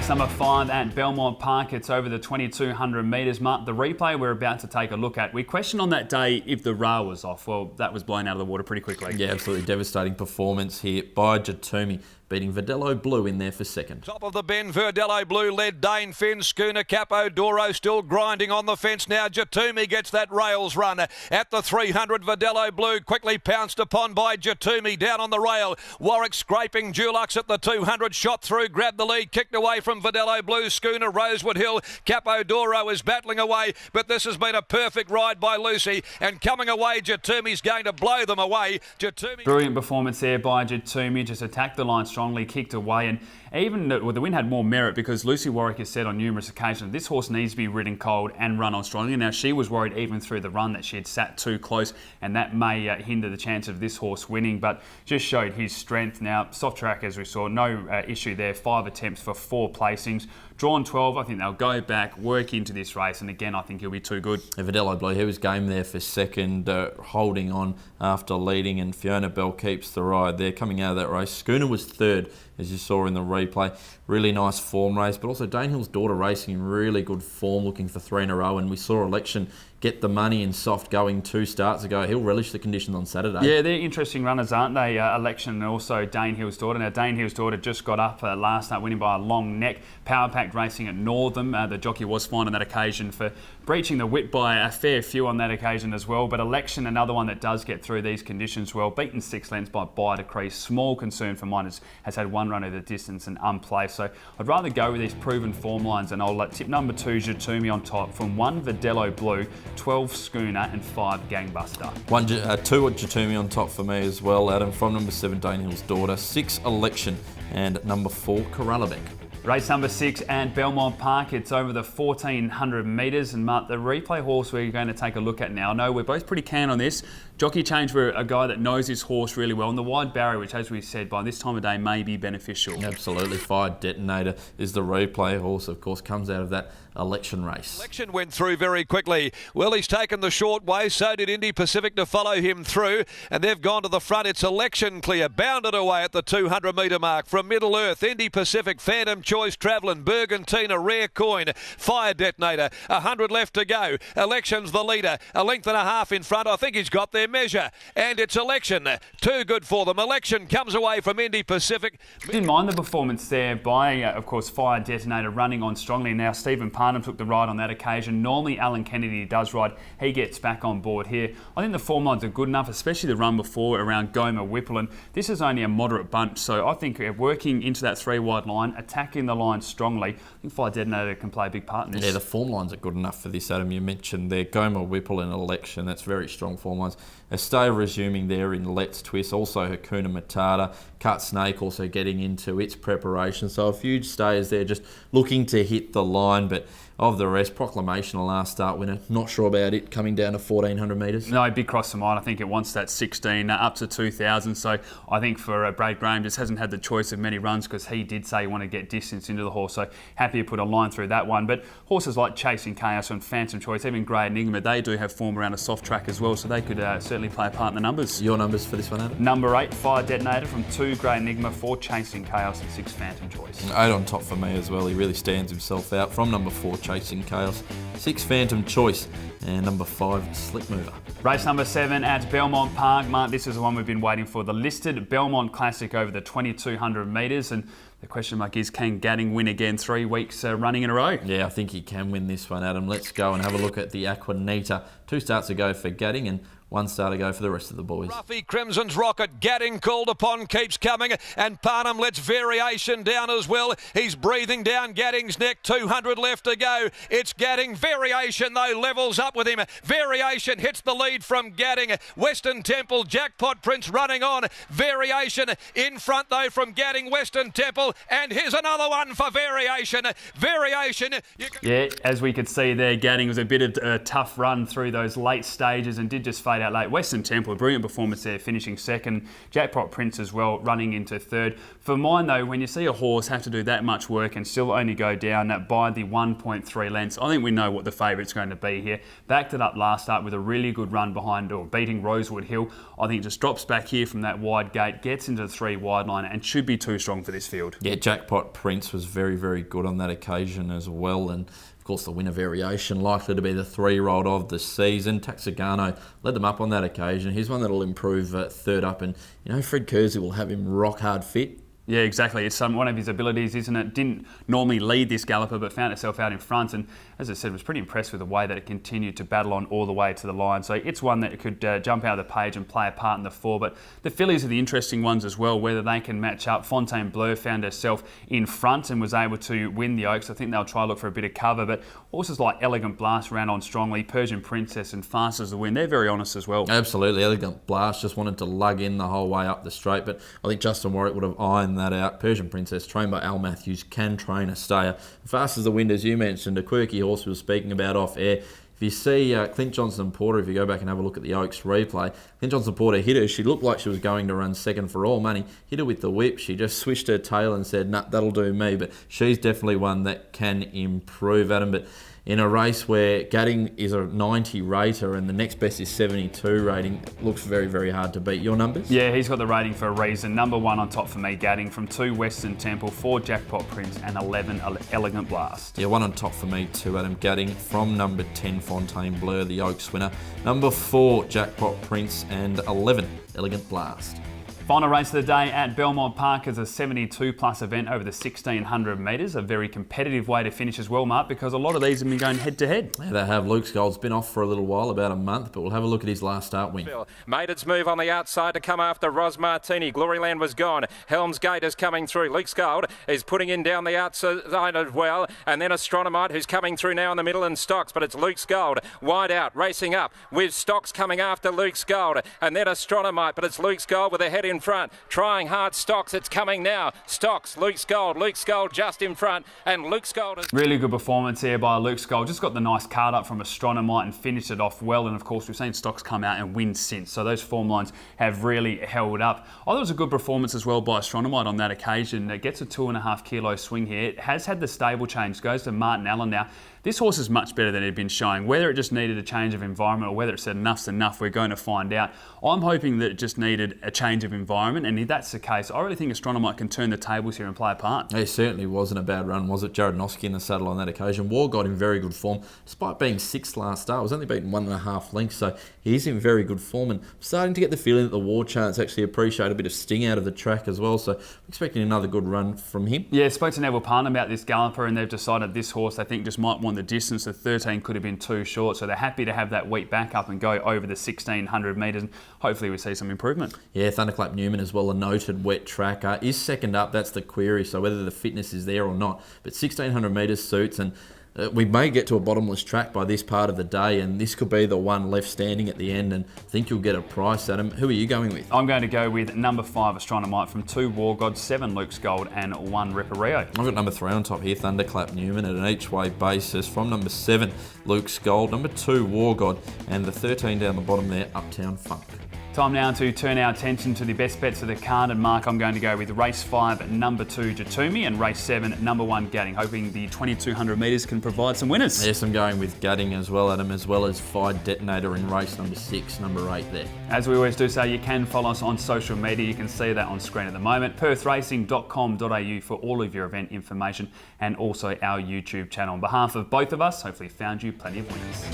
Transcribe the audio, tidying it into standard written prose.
Race number 5 at Belmont Park. It's over the 2200 metres mark. The replay we're about to take a look at. We questioned on that day if the rail was off. Well, that was blown out of the water pretty quickly. Yeah, absolutely devastating performance here by Jatumi, beating Verdelho Blue in there for second. Top of the bend, Verdelho Blue led Dane Finn. Schooner Capo Doro still grinding on the fence now. Jatumi gets that rails run at the 300. Verdelho Blue quickly pounced upon by Jatumi down on the rail. Warwick scraping Dulux at the 200. Shot through, grabbed the lead, kicked away from Verdelho Blue. Schooner Rosewood Hill. Capo Doro is battling away, but this has been a perfect ride by Lucy. And coming away, Jatumi's going to blow them away. Jatumi. Brilliant performance there by Jatumi. Just attacked the line strongly, kicked away, and even the win had more merit because Lucy Warwick has said on numerous occasions this horse needs to be ridden cold and run on strongly. Now, she was worried even through the run that she had sat too close, and that may hinder the chance of this horse winning, but just showed his strength. Now, soft track, as we saw, no issue there. 5 attempts for 4 placings. Drawn 12, I think they'll go back, work into this race, and again, I think he'll be too good. Verdelho Blue, he was game there for second, holding on after leading, and Fiona Bell keeps the ride there. Coming out of that race, Schooner was third, as you saw in the replay. Really nice form race, but also Danehill's Daughter racing in really good form, looking for 3 in a row, and we saw Election get the money in soft going 2 starts ago. He'll relish the conditions on Saturday. Yeah, they're interesting runners, aren't they? Election and also Danehill's Daughter. Now, Danehill's Daughter just got up last night, winning by a long neck. Power Packed racing at Northam. The jockey was fined on that occasion for breaching the whip by a fair few on that occasion as well. But Election, another one that does get through these conditions well. Beaten 6 lengths by Bite Crease. Small concern for mine has had 1 run of the distance and unplaced. So I'd rather go with these proven form lines, and I'll tip number 2, Jatumi on top, from 1 Verdelho Blue, 12 Schooner and 5 Gangbuster. 2 at Jatumi on top for me as well, Adam, from number 7 Danehill's Daughter, 6 Election, and number 4 Corallabek. Race number 6 at Belmont Park. It's over the 1400 metres, and Mark, the replay horse we're going to take a look at now. I know we're both pretty keen on this. Jockey change for a guy that knows his horse really well, and the wide barrier, which, as we said, by this time of day may be beneficial. Absolutely. Fire Detonator is the replay horse, of course, comes out of that Election race. Election went through very quickly. Well, he's taken the short way, so did Indy Pacific to follow him through, and they've gone to the front. It's Election clear, bounded away at the 200 metre mark from Middle Earth. Indy Pacific, Phantom Choice, Travelling, Bergantina, Rare Coin, Fire Detonator. 100 left to go. Election's the leader, a length and a half in front. I think he's got their measure, and it's Election. Too good for them. Election comes away from Indy Pacific. Didn't mind the performance there by, of course, Fire Detonator running on strongly. Now, Stephen Parnham took the ride on that occasion. Normally, Alan Kennedy does ride. He gets back on board here. I think the form lines are good enough, especially the run before around Goma Whipple, and this is only a moderate bunch, so I think working into that 3 wide line, attacking the line strongly, I think Fire Detonator can play a big part in this. Yeah, the form lines are good enough for this, Adam. You mentioned there Goma Whipple and Election. That's very strong form lines. Estelle resuming there in Let's Twist. Also Hakuna Matata. Cut Snake also getting into its preparation. So a few stayers there just looking to hit the line, but of the rest, Proclamation, a last start winner. Not sure about it coming down to 1400 metres. No, big cross to mine. I think it wants that 16 up to 2000. So I think for Brad Graham, just hasn't had the choice of many runs because he did say he wanted to get distance into the horse. So happy to put a line through that one. But horses like Chasing Chaos and Phantom Choice, even Grey Enigma, they do have form around a soft track as well. So they could certainly play a part in the numbers. Your numbers for this one, Adam? Number 8, Fire Detonator, from 2 Grey Enigma, 4 Chasing Chaos and 6 Phantom Choice. 8 on top for me as well. He really stands himself out. From number 4, Chasing Chaos, 6 Phantom Choice, and number 5, Slip Mover. Race number 7 at Belmont Park. Mark, this is the one we've been waiting for. The listed Belmont Classic over the 2200 metres, and the question mark is, can Gadding win again 3 weeks running in a row? Yeah, I think he can win this one, Adam. Let's go and have a look at the Aquanita. 2 starts ago for Gadding and 1 start to go for the rest of the boys. Ruffy Crimson's Rocket, Gadding called upon, keeps coming, and Parnham lets Variation down as well. He's breathing down Gadding's neck, 200 left to go. It's Gadding. Variation, though, levels up with him. Variation hits the lead from Gadding. Western Temple, Jackpot Prince running on. Variation in front, though, from Gadding, Western Temple, and here's another one for Variation. Variation. Yeah, as we could see there, Gadding was a bit of a tough run through those late stages and did just fade played out late. Western Temple, brilliant performance there, finishing second. Jackpot Prince as well, running into third. For mine though, when you see a horse have to do that much work and still only go down by the 1.3 lengths, I think we know what the favourite's going to be here. Backed it up last start with a really good run behind, or beating Rosewood Hill. I think it just drops back here from that wide gate, gets into the 3 wide line, and should be too strong for this field. Yeah, Jackpot Prince was very, very good on that occasion as well, and of course the winner variation likely to be the 3-year-old of the season. Taxigano led them up on that occasion. He's one that'll improve third up, and Fred Kersey will have him rock hard fit. Yeah, exactly. It's one of his abilities, isn't it? Didn't normally lead this galloper, but found itself out in front. And as I said, was pretty impressed with the way that it continued to battle on all the way to the line. So it's one that could jump out of the page and play a part in the 4. But the fillies are the interesting ones as well, whether they can match up. Fontainebleau found herself in front and was able to win the Oaks. I think they'll try to look for a bit of cover. But horses like Elegant Blast ran on strongly. Persian Princess and Fast as the Wind, they're very honest as well. Absolutely. Elegant Blast just wanted to lug in the whole way up the straight. But I think Justin Warwick would have ironed that out. Persian Princess, trained by Al Matthews, can train a stayer. Fast as the Wind, as you mentioned, a quirky horse we were speaking about off air. If you see Clint Johnson Porter, if you go back and have a look at the Oaks replay, Clint Johnson Porter hit her. She looked like she was going to run second for all money. Hit her with the whip. She just swished her tail and said, nah, that'll do me. But she's definitely one that can improve, Adam. But in a race where Gadding is a 90 rater and the next best is 72 rating, it looks very, very hard to beat. Your numbers? Yeah, he's got the rating for a reason. Number 1 on top for me, Gadding, from 2 Western Temple, 4 Jackpot Prince and 11 Elegant Blast. Yeah, 1 on top for me too, Adam. Gadding from number 10 Fontainebleau, the Oaks winner. Number 4 Jackpot Prince and 11 Elegant Blast. Final race of the day at Belmont Park is a 72 plus event over the 1600 metres. A very competitive way to finish as well, Mark, because a lot of these have been going head to head. Yeah, they have. Luke's Gold's been off for a little while, about a month, but we'll have a look at his last start win. Made its move on the outside to come after Ros Martini. Gloryland was gone. Helm's Gate is coming through. Luke's Gold is putting in down the outside as well. And then Astronomite, who's coming through now in the middle, and Stocks, but it's Luke's Gold. Wide out, racing up with Stocks coming after Luke's Gold. And then Astronomite, but it's Luke's Gold with a head in front. Trying hard, Stocks, it's coming now. Stocks, Luke's Gold just in front, and Luke's Gold is... Really good performance here by Luke's Gold. Just got the nice card up from Astronomite and finished it off well. And of course, we've seen Stocks come out and win since. So those form lines have really held up. I thought it was a good performance as well by Astronomite on that occasion. It gets a 2.5 kilo swing here. It has had the stable change, goes to Martin Allen now. This horse is much better than it had been showing. Whether it just needed a change of environment or whether it said enough's enough, we're going to find out. I'm hoping that it just needed a change of environment, and if that's the case, I really think Astronomite can turn the tables here and play a part. It certainly wasn't a bad run, was it? Jared Noski in the saddle on that occasion. War got in very good form, despite being 6th last start. Was only beaten 1.5 lengths, so he's in very good form, and I'm starting to get the feeling that the War Chants actually appreciate a bit of sting out of the track as well, so I'm expecting another good run from him. Yeah, spoke to Neville Parton about this galloper, and they've decided this horse, they think, just might want the distance. The 13 could have been too short, so they're happy to have that weight back up and go over the 1600 metres, and hopefully we see some improvement. Yeah, Thunderclap Newman as well, a noted wet tracker, is second up. That's the query, so whether the fitness is there or not. But 1600 metres suits, and we may get to a bottomless track by this part of the day, and this could be the one left standing at the end, and I think you'll get a price, Adam. Who are you going with? I'm going to go with number 5 Astronomite from 2 War Gods, 7 Luke's Gold and 1 Repario. I've got number 3 on top here, Thunderclap Newman, at an each-way basis from number 7 Luke's Gold, number 2 War God, and the 13 down the bottom there, Uptown Funk. Time now to turn our attention to the best bets of the card, and Mark, I'm going to go with race 5, number 2 Jatumi, and race 7, number 1 Gadding, hoping the 2200 metres can provide some winners. Yes, I'm going with Gadding as well, Adam, as well as Fied Detonator in race number 6, number 8 there. As we always do say, you can follow us on social media. You can see that on screen at the moment. PerthRacing.com.au for all of your event information, and also our YouTube channel. On behalf of both of us, hopefully found you plenty of winners.